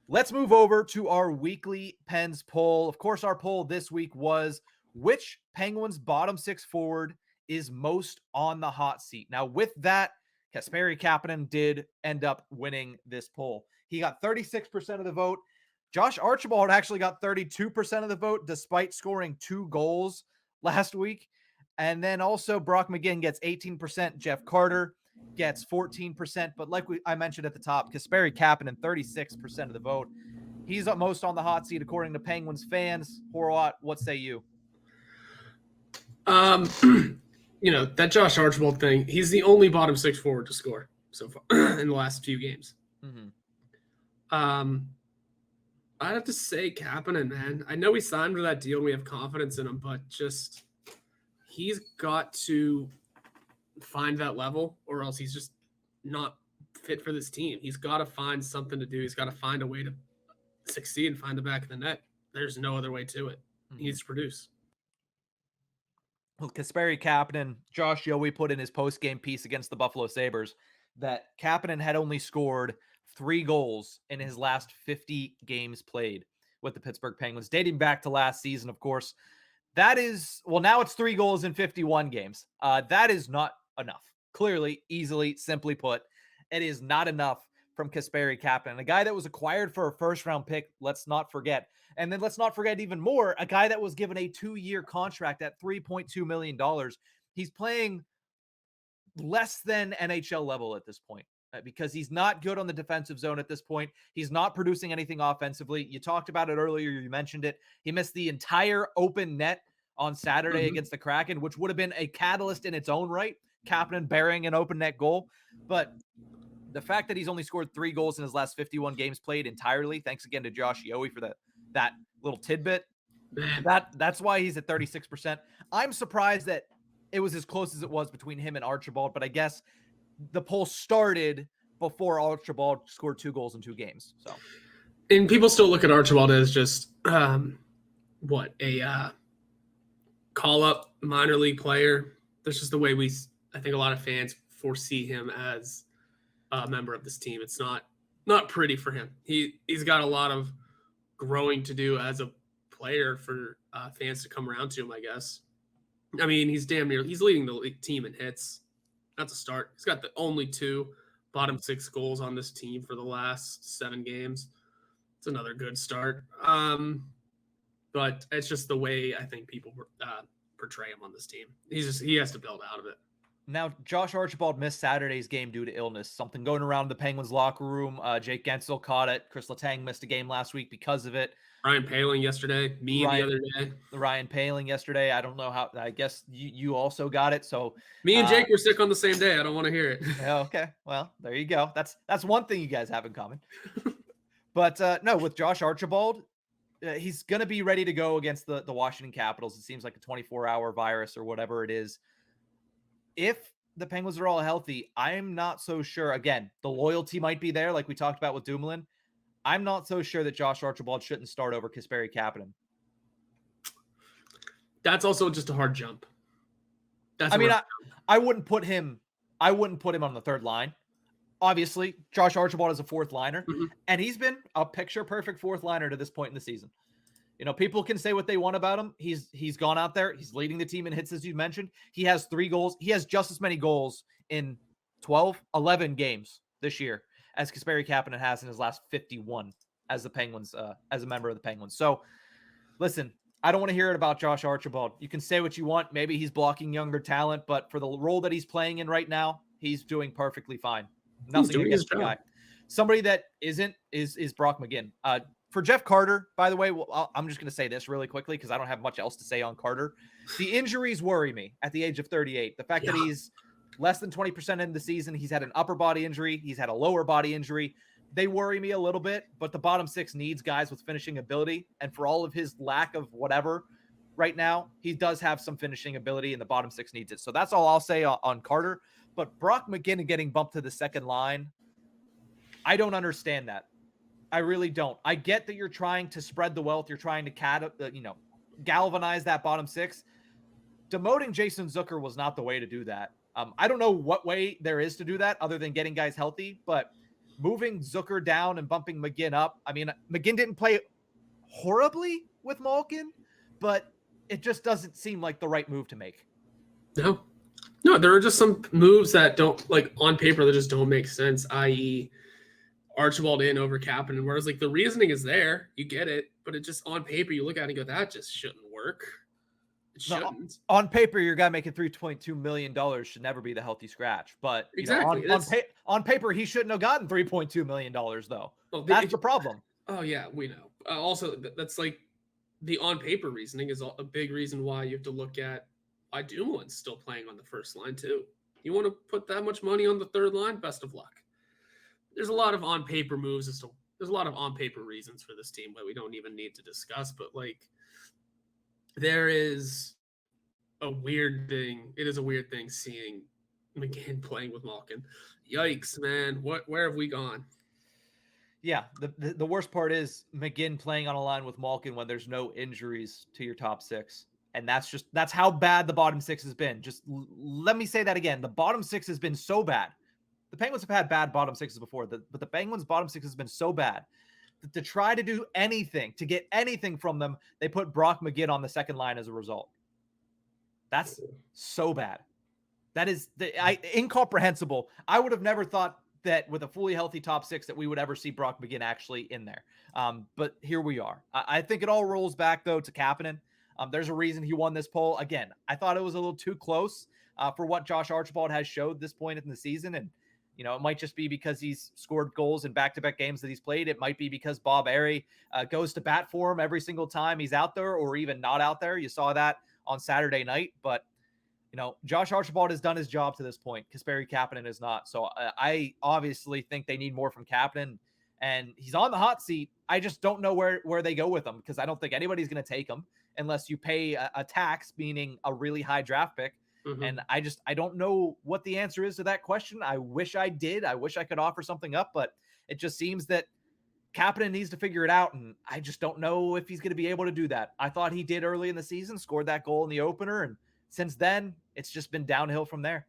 Let's move over to our weekly Pens poll. Of course, our poll this week was which Penguins bottom six forward is most on the hot seat. Now, with that, Kasperi Kapanen did end up winning this poll. He got 36% of the vote. Josh Archibald actually got 32% of the vote, despite scoring 2 goals last week. And then also Brock McGinn gets 18%. Jeff Carter gets 14%. But like I mentioned at the top, Kasperi Kapanen, 36% of the vote. He's up most on the hot seat, according to Penguins fans. Horwat, what say you? That Josh Archibald thing, he's the only bottom six forward to score so far in the last few games. Mm-hmm. I'd have to say Kapanen, man. I know we signed for that deal and we have confidence in him, but just he's got to find that level or else he's just not fit for this team. He's got to find something to do. He's got to find a way to succeed and find the back of the net. There's no other way to it. He needs to produce. Well, Kasperi Kapanen, Josh Yowie put in his post-game piece against the Buffalo Sabres that Kapanen had only scored 3 goals in his last 50 games played with the Pittsburgh Penguins, dating back to last season, of course. That is, well, now it's 3 goals in 51 games. That is not enough. Clearly, easily, simply put, it is not enough from Kasperi Kapanen, a guy that was acquired for a first-round pick, let's not forget. And then let's not forget even more, a guy that was given a 2-year contract at $3.2 million. He's playing less than NHL level at this point because he's not good on the defensive zone at this point. He's not producing anything offensively. You talked about it earlier. You mentioned it. He missed the entire open net on Saturday against the Kraken, which would have been a catalyst in its own right. Kapanen burying an open net goal. But the fact that he's only scored 3 goals in his last 51 games played entirely, thanks again to Josh Yowie for that little tidbit. That's why he's at 36%. I'm surprised that it was as close as it was between him and Archibald, but I guess the poll started before Archibald scored 2 goals in 2 games. So, and people still look at Archibald as just call-up minor league player. That's just the way I think a lot of fans foresee him as a member of this team. It's not pretty for him. He's got a lot of growing to do as a player for fans to come around to him, I guess. I mean, he's leading the team in hits. That's a start. He's got the only 2 bottom 6 goals on this team for the last 7 games. It's another good start. But it's just the way I think people portray him on this team. He has to build out of it. Now, Josh Archibald missed Saturday's game due to illness. Something going around the Penguins locker room. Jake Gensel caught it. Chris Letang missed a game last week because of it. Ryan Poehling yesterday. The other day. Ryan Poehling yesterday. I don't know how. I guess you also got it. So me and Jake were sick on the same day. I don't want to hear it. Okay. Well, there you go. That's one thing you guys have in common. But no, with Josh Archibald, he's going to be ready to go against the Washington Capitals. It seems like a 24-hour virus or whatever it is. If the Penguins are all healthy, I'm not so sure. Again, the loyalty might be there, like we talked about with Dumoulin. I'm not so sure that Josh Archibald shouldn't start over Kasperi Kapanen. That's also just a hard jump. I wouldn't put him on the third line. Obviously, Josh Archibald is a fourth liner, and he's been a picture-perfect fourth liner to this point in the season. People can say what they want about him. He's gone out there. He's leading the team in hits, as you mentioned. He has 3 goals. He has just as many goals in 11 games this year as Kasperi Kapanen has in his last 51 as the Penguins, as a member of the Penguins. So, listen, I don't want to hear it about Josh Archibald. You can say what you want. Maybe he's blocking younger talent, but for the role that he's playing in right now, he's doing perfectly fine. Nothing against the guy. Somebody that isn't is Brock McGinn. For Jeff Carter, by the way, I'm just going to say this really quickly because I don't have much else to say on Carter. The injuries worry me at the age of 38. The fact that he's less than 20% in the season, he's had an upper body injury, he's had a lower body injury. They worry me a little bit, but the bottom 6 needs guys with finishing ability. And for all of his lack of whatever right now, he does have some finishing ability and the bottom 6 needs it. So that's all I'll say on Carter. But Brock McGinn getting bumped to the second line, I don't understand that. I really don't. I get that you're trying to spread the wealth. You're trying to galvanize that bottom 6. Demoting Jason Zucker was not the way to do that. I don't know what way there is to do that other than getting guys healthy, but moving Zucker down and bumping McGinn up. I mean, McGinn didn't play horribly with Malkin, but it just doesn't seem like the right move to make. No, there are just some moves that don't, like, on paper that just don't make sense, i.e. Archibald in over Kapanen, whereas like the reasoning is there, you get it, but it just on paper you look at it and go, that just shouldn't work. It shouldn't. No, on paper, your guy making $3.2 million should never be the healthy scratch. But exactly, on paper, he shouldn't have gotten $3.2 million though. Well, that's the problem. Oh yeah, we know. Also, that's like the on paper reasoning is a big reason why you have to look at why Dumoulin's still playing on the first line too. You want to put that much money on the third line? Best of luck. There's a lot of on paper moves. There's a lot of on paper reasons for this team that we don't even need to discuss. But like, there is a weird thing. It is a weird thing seeing McGinn playing with Malkin. Yikes, man! Where have we gone? Yeah, the worst part is McGinn playing on a line with Malkin when there's no injuries to your top six. And that's how bad the bottom six has been. Just let me say that again. The bottom six has been so bad. The Penguins have had bad bottom sixes before, but the Penguins' bottom six has been so bad that to try to do anything, to get anything from them, they put Brock McGinn on the second line as a result. That's so bad. That is incomprehensible. I would have never thought that with a fully healthy top six that we would ever see Brock McGinn actually in there. But here we are. I think it all rolls back, though, to Kapanen. There's a reason he won this poll. Again, I thought it was a little too close for what Josh Archibald has showed this point in the season. And, it might just be because he's scored goals in back-to-back games that he's played. It might be because Bob Airey goes to bat for him every single time he's out there or even not out there. You saw that on Saturday night. But, Josh Archibald has done his job to this point. Kasperi Kapanen is not. So I obviously think they need more from Kapanen. And he's on the hot seat. I just don't know where they go with him because I don't think anybody's going to take him unless you pay a tax, meaning a really high draft pick. Mm-hmm. And I don't know what the answer is to that question. I wish I did. I wish I could offer something up, but it just seems that Kapanen needs to figure it out. And I just don't know if he's going to be able to do that. I thought he did early in the season, scored that goal in the opener. And since then, it's just been downhill from there.